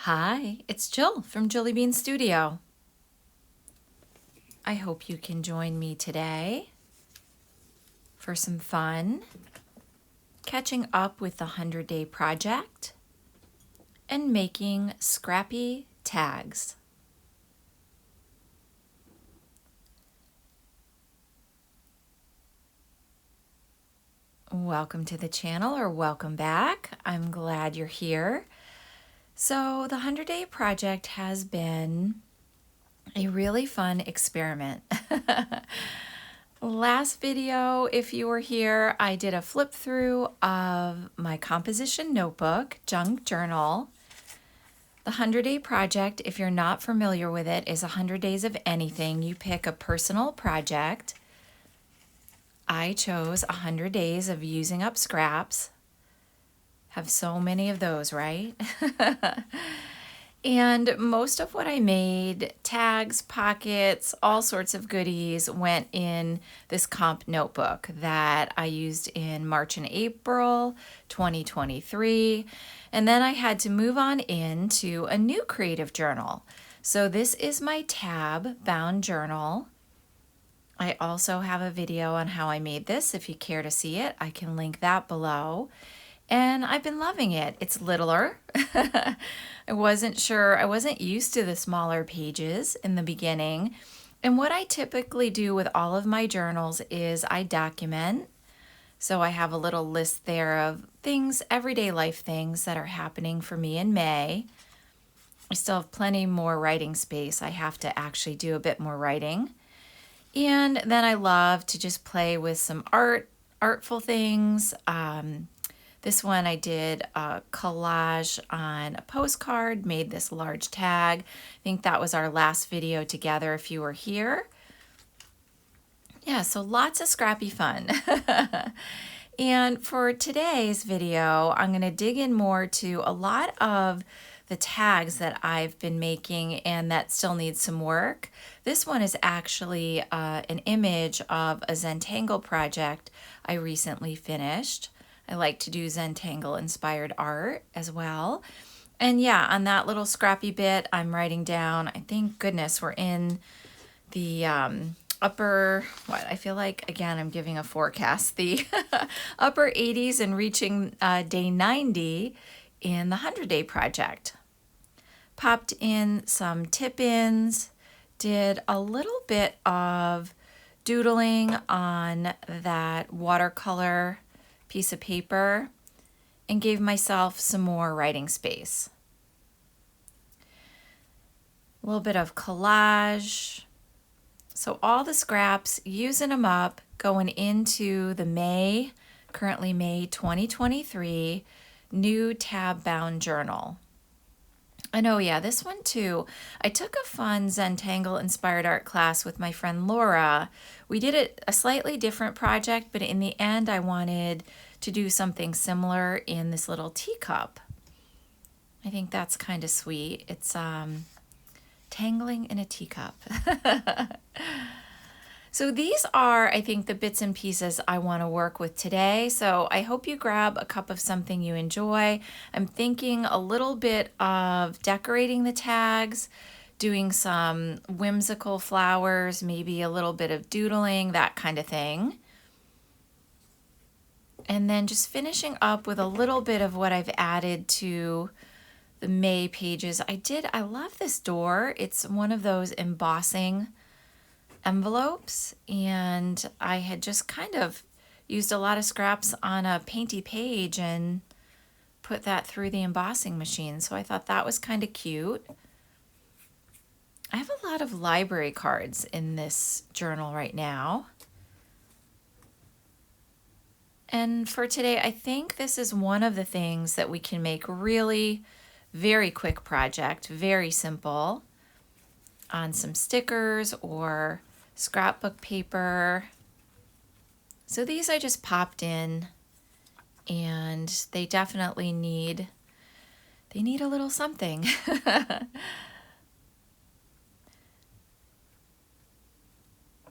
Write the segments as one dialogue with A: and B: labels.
A: Hi, it's Jill from Jilly Bean Studio. I hope you can join me today for some fun, catching up with the 100-Day Project and making scrappy tags. Welcome to the channel, or welcome back. I'm glad you're here. So the 100-Day Project has been a really fun experiment. Last video, if you were here, I did a flip through of my composition notebook, junk journal. The 100-Day Project, if you're not familiar with it, is 100 days of anything. You pick a personal project. I chose 100 days of using up scraps. Have so many of those, right? And most of what I made, tags, pockets, all sorts of goodies, went in this comp notebook that I used in March and April 2023. And then I had to move on into a new creative journal. So this is my tab bound journal. I also have a video on how I made this. If you care to see it, I can link that below. And I've been loving it. It's littler. I wasn't used to the smaller pages in the beginning. And what I typically do with all of my journals is I document. So I have a little list there of things, everyday life things that are happening for me in May. I still have plenty more writing space. I have to actually do a bit more writing. And then I love to just play with some artful things. This one I did a collage on a postcard, made this large tag. I think that was our last video together if you were here. Yeah, so lots of scrappy fun. And for today's video, I'm going to dig in more to a lot of the tags that I've been making and that still needs some work. This one is actually an image of a Zentangle project I recently finished. I like to do Zentangle inspired art as well. And yeah, on that little scrappy bit, I'm writing down, I think, goodness, we're in the I feel like, again, I'm giving a forecast, the upper 80s and reaching day 90 in the 100-Day Project. Popped in some tip-ins, did a little bit of doodling on that watercolor piece of paper, and gave myself some more writing space. A little bit of collage. So all the scraps, using them up, going into the currently May 2023, new tab bound journal. And oh yeah, this one too. I took a fun Zentangle inspired art class with my friend Laura. We did a slightly different project, but in the end I wanted to do something similar in this little teacup. I think that's kind of sweet. It's tangling in a teacup. So these are, I think, the bits and pieces I want to work with today. So I hope you grab a cup of something you enjoy. I'm thinking a little bit of decorating the tags, doing some whimsical flowers, maybe a little bit of doodling, that kind of thing. And then just finishing up with a little bit of what I've added to the May pages. I love this door. It's one of those embossing envelopes, and I had just kind of used a lot of scraps on a painty page and put that through the embossing machine. So I thought that was kind of cute. I have a lot of library cards in this journal right now. And for today, I think this is one of the things that we can make really very quick project, very simple, on some stickers or scrapbook paper. So these I just popped in, and they definitely need a little something.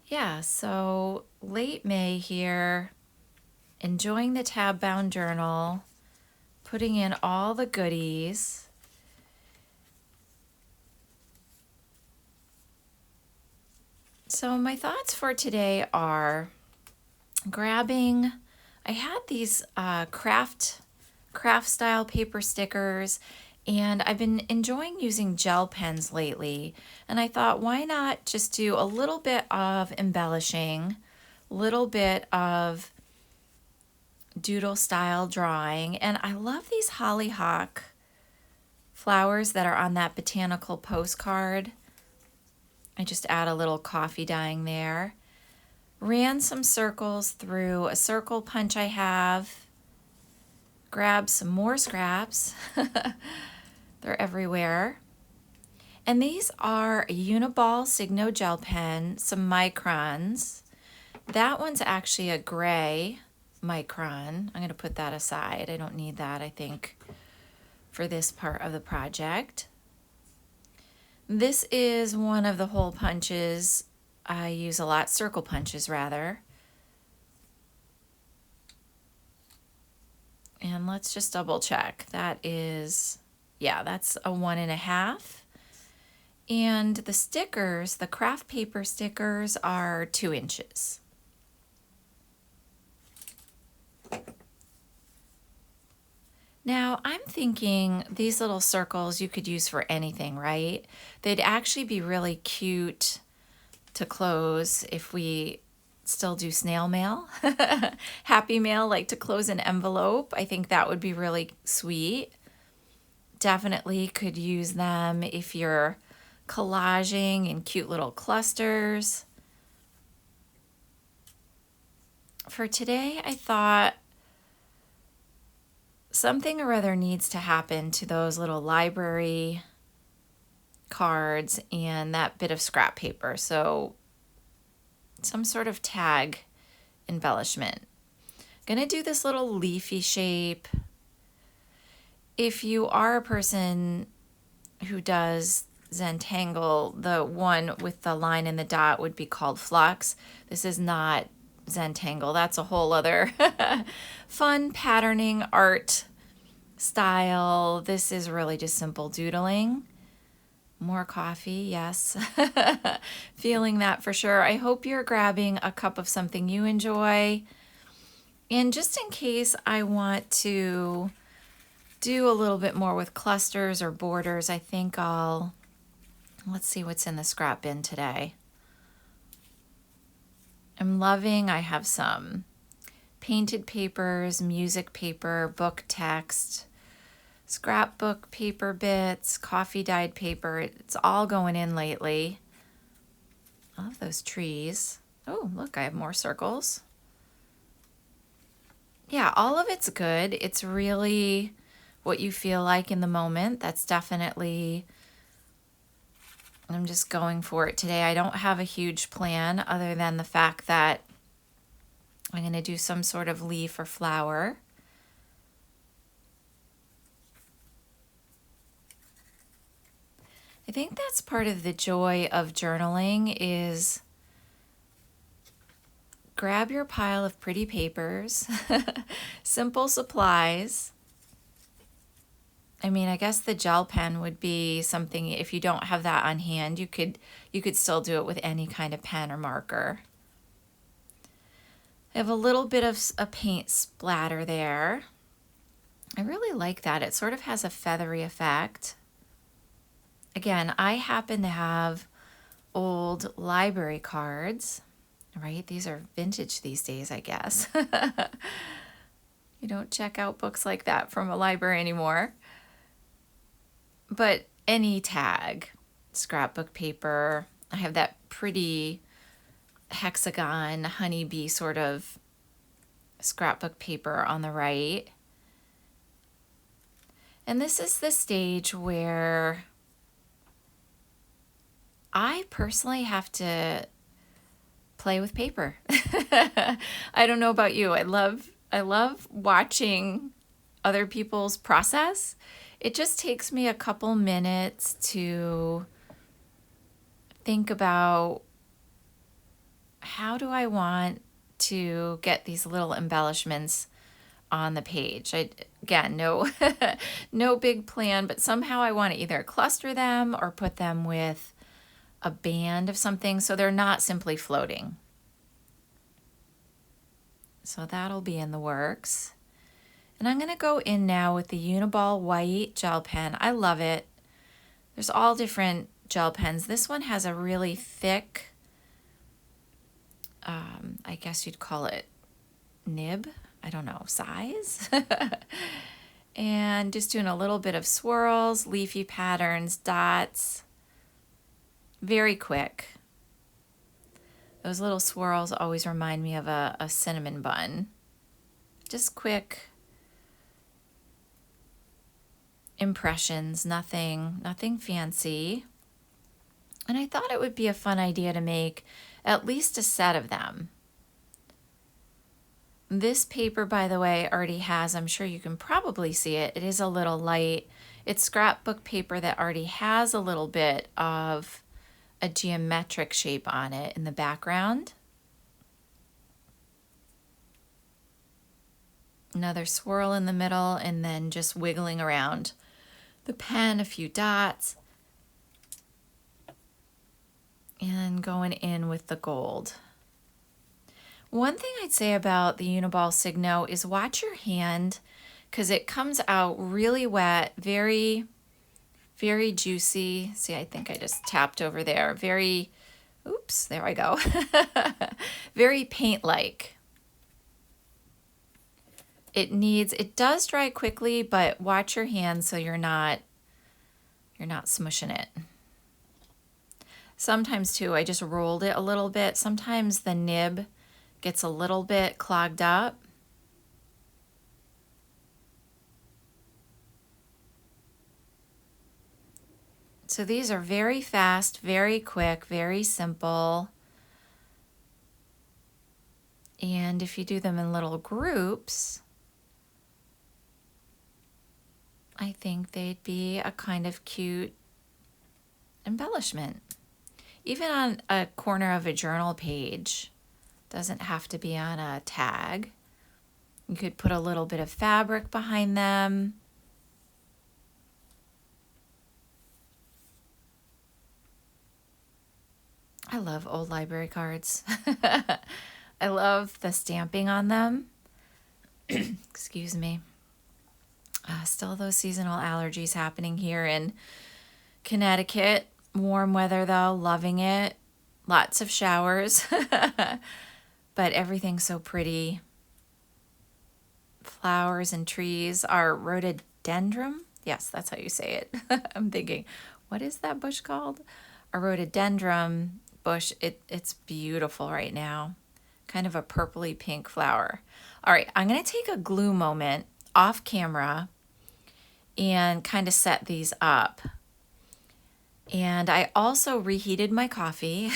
A: Yeah, so late May here, enjoying the tab bound journal, putting in all the goodies. So my thoughts for today are grabbing, I had these craft style paper stickers, and I've been enjoying using gel pens lately, and I thought, why not just do a little bit of embellishing, little bit of doodle style drawing. And I love these hollyhock flowers that are on that botanical postcard. I just add a little coffee dyeing there. Ran some circles through a circle punch I have. Grab some more scraps. They're everywhere. And these are a Uniball Signo gel pen, some microns. That one's actually a gray micron. I'm going to put that aside. I don't need that, I think, for this part of the project. This is one of the hole punches I use a lot, circle punches rather. And let's just double check. That is, yeah, that's a 1.5. And the stickers, the craft paper stickers, are 2 inches. Now, I'm thinking these little circles you could use for anything, right? They'd actually be really cute to close if we still do snail mail, happy mail, like to close an envelope. I think that would be really sweet. Definitely could use them if you're collaging in cute little clusters. For today, I thought something or other needs to happen to those little library cards and that bit of scrap paper. So some sort of tag embellishment. Gonna do this little leafy shape. If you are a person who does Zentangle, the one with the line and the dot would be called Flux. This is not Zentangle. That's a whole other fun patterning art style. This is really just simple doodling. More coffee, yes. Feeling that for sure. I hope you're grabbing a cup of something you enjoy. And just in case I want to do a little bit more with clusters or borders, I think let's see what's in the scrap bin today. I'm loving, I have some painted papers, music paper, book text, scrapbook paper bits, coffee dyed paper. It's all going in lately. I love those trees. Oh, look, I have more circles. Yeah, all of it's good. It's really what you feel like in the moment. That's definitely, I'm just going for it today. I don't have a huge plan other than the fact that I'm going to do some sort of leaf or flower. I think that's part of the joy of journaling is grab your pile of pretty papers, simple supplies. I mean, I guess the gel pen would be something, if you don't have that on hand, you could still do it with any kind of pen or marker. I have a little bit of a paint splatter there. I really like that. It sort of has a feathery effect. Again, I happen to have old library cards, right? These are vintage these days, I guess. You don't check out books like that from a library anymore. But any tag, scrapbook paper, I have that pretty hexagon honeybee sort of scrapbook paper on the right. And this is the stage where I personally have to play with paper. I don't know about you. I love watching other people's process. It just takes me a couple minutes to think about how do I want to get these little embellishments on the page. Again, no, no big plan, but somehow I want to either cluster them or put them with a band of something, so they're not simply floating. So that'll be in the works. And I'm gonna go in now with the Uniball white gel pen. I love it. There's all different gel pens. This one has a really thick, I guess you'd call it nib, I don't know, size. And just doing a little bit of swirls, leafy patterns, dots. Very quick. Those little swirls always remind me of a cinnamon bun. Just quick impressions, nothing fancy. And I thought it would be a fun idea to make at least a set of them. This paper, by the way, already has, I'm sure you can probably see it, it is a little light. It's scrapbook paper that already has a little bit of a geometric shape on it in the background. Another swirl in the middle, and then just wiggling around the pen, a few dots, and going in with the gold. One thing I'd say about the Uniball Signo is watch your hand, because it comes out really wet, very juicy. See, I think I just tapped over there. Oops, there I go. Very paint-like. It does dry quickly, but watch your hand so you're not smushing it. Sometimes too, I just rolled it a little bit. Sometimes the nib gets a little bit clogged up. So these are very fast, very quick, very simple. And if you do them in little groups, I think they'd be a kind of cute embellishment. Even on a corner of a journal page, doesn't have to be on a tag. You could put a little bit of fabric behind them. I love old library cards. I love the stamping on them. Excuse me. Still those seasonal allergies happening here in Connecticut. Warm weather though, loving it. Lots of showers. But everything's so pretty. Flowers and trees are rhododendron. Yes, that's how you say it. I'm thinking, what is that bush called? A rhododendron bush. It's beautiful right now. Kind of a purpley pink flower. All right, I'm going to take a glue moment off camera and kind of set these up. And I also reheated my coffee.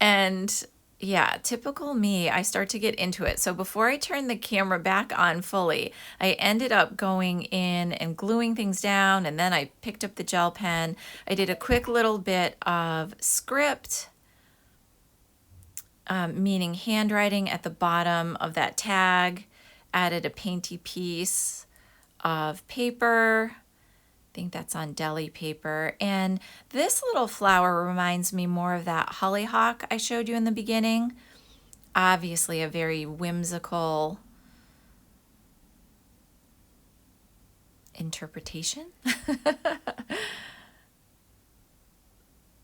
A: And yeah, typical me, I start to get into it. So before I turned the camera back on fully, I ended up going in and gluing things down, and then I picked up the gel pen. I did a quick little bit of script, meaning handwriting at the bottom of that tag, added a painty piece of paper. I think that's on deli paper. And this little flower reminds me more of that hollyhock I showed you in the beginning. Obviously a very whimsical interpretation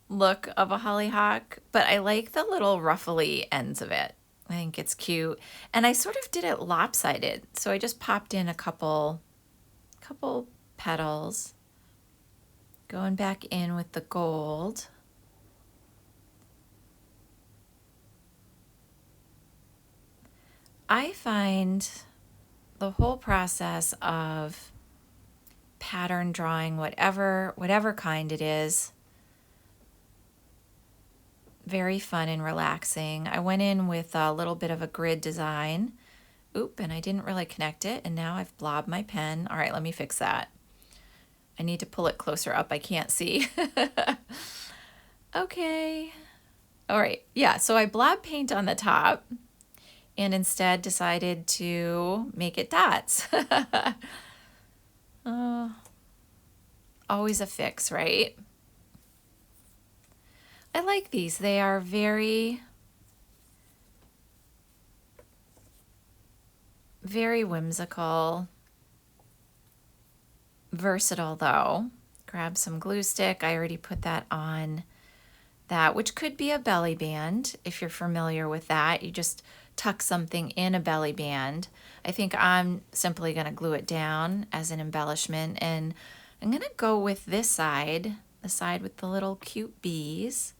A: look of a hollyhock, but I like the little ruffly ends of it. I think it's cute. And I sort of did it lopsided. So I just popped in a couple petals. Going back in with the gold. I find the whole process of pattern drawing, whatever kind it is, very fun and relaxing. I went in with a little bit of a grid design. Oop, and I didn't really connect it, and now I've blobbed my pen. All right, let me fix that. I need to pull it closer up. I can't see. Okay. All right. Yeah, so I blob paint on the top and instead decided to make it dots. Always a fix, right? I like these. They are very, very whimsical. Versatile though. Grab some glue stick. I already put that on that, which could be a belly band if you're familiar with that. You just tuck something in a belly band. I think I'm simply going to glue it down as an embellishment, and I'm going to go with this side, the side with the little cute bees.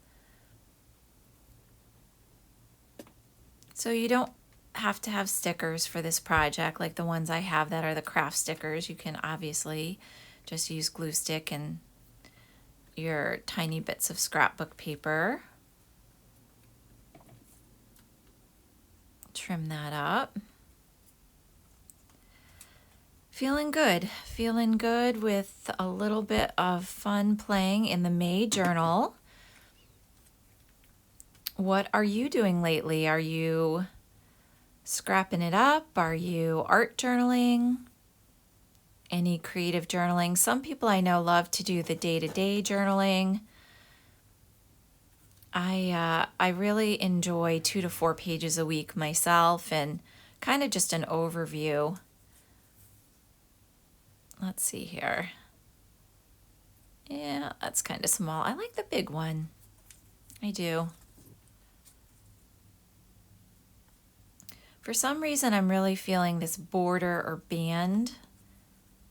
A: So you don't have to have stickers for this project like the ones I have that are the craft stickers. You can obviously just use glue stick and your tiny bits of scrapbook paper. Trim that up. Feeling good with a little bit of fun playing in the May journal. What are you doing lately? Are you scrapping it up? Are you art journaling? Any creative journaling? Some people I know love to do the day-to-day journaling. I really enjoy 2 to 4 pages a week myself, and kind of just an overview. Let's see here. Yeah, that's kind of small. I like the big one. I do. For some reason, I'm really feeling this border or band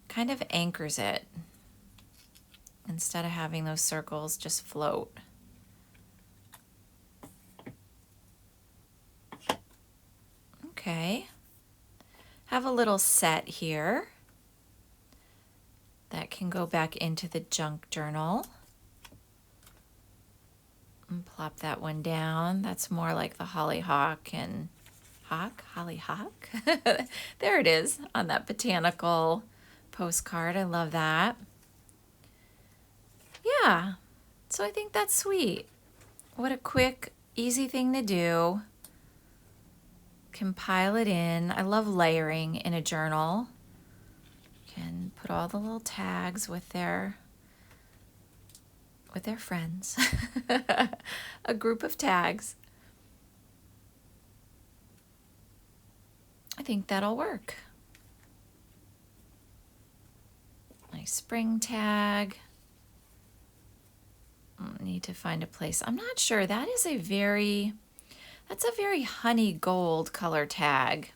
A: kind of anchors it instead of having those circles just float. Okay. Have a little set here that can go back into the junk journal. And plop that one down. That's more like the hollyhock and hollyhock. There it is on that botanical postcard. I love that. Yeah, so I think that's sweet. What a quick, easy thing to do. Compile it in. I love layering in a journal. Can put all the little tags with their friends. A group of tags. I think that'll work. My spring tag. Need to find a place. I'm not sure. That's a very honey gold color tag.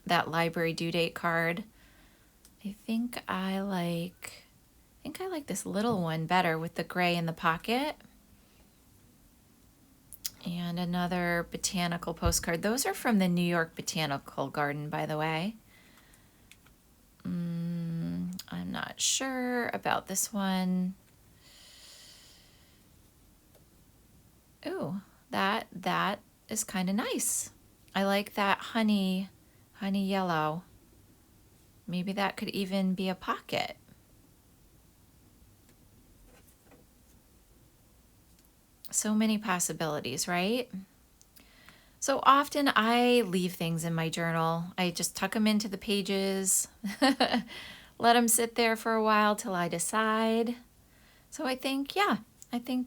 A: That library due date card. I think I like this little one better with the gray in the pocket. And another botanical postcard. Those are from the New York Botanical Garden, by the way. I'm not sure about this one. Ooh, that is kind of nice. I like that honey yellow. Maybe that could even be a pocket. So many possibilities, right? So often I leave things in my journal. I just tuck them into the pages, let them sit there for a while till I decide. So I think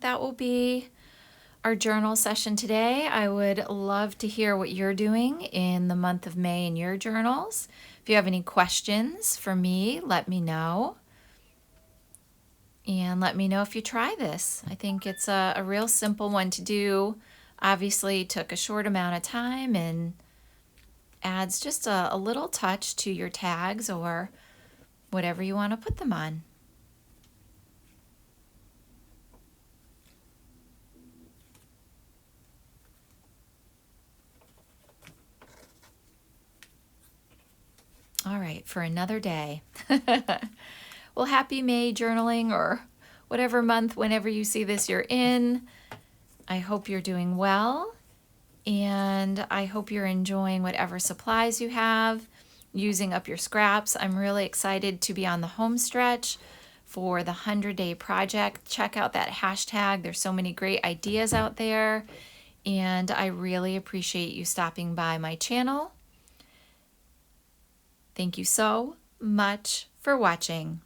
A: that will be our journal session today. I would love to hear what you're doing in the month of May in your journals. If you have any questions for me, let me know. And let me know if you try this. I think it's a real simple one to do. Obviously took a short amount of time and adds just a little touch to your tags or whatever you want to put them on. All right, for another day. Well, happy May journaling, or whatever month, whenever you see this, you're in. I hope you're doing well, and I hope you're enjoying whatever supplies you have, using up your scraps. I'm really excited to be on the home stretch for the 100-day project. Check out that hashtag. There's so many great ideas out there, and I really appreciate you stopping by my channel. Thank you so much for watching.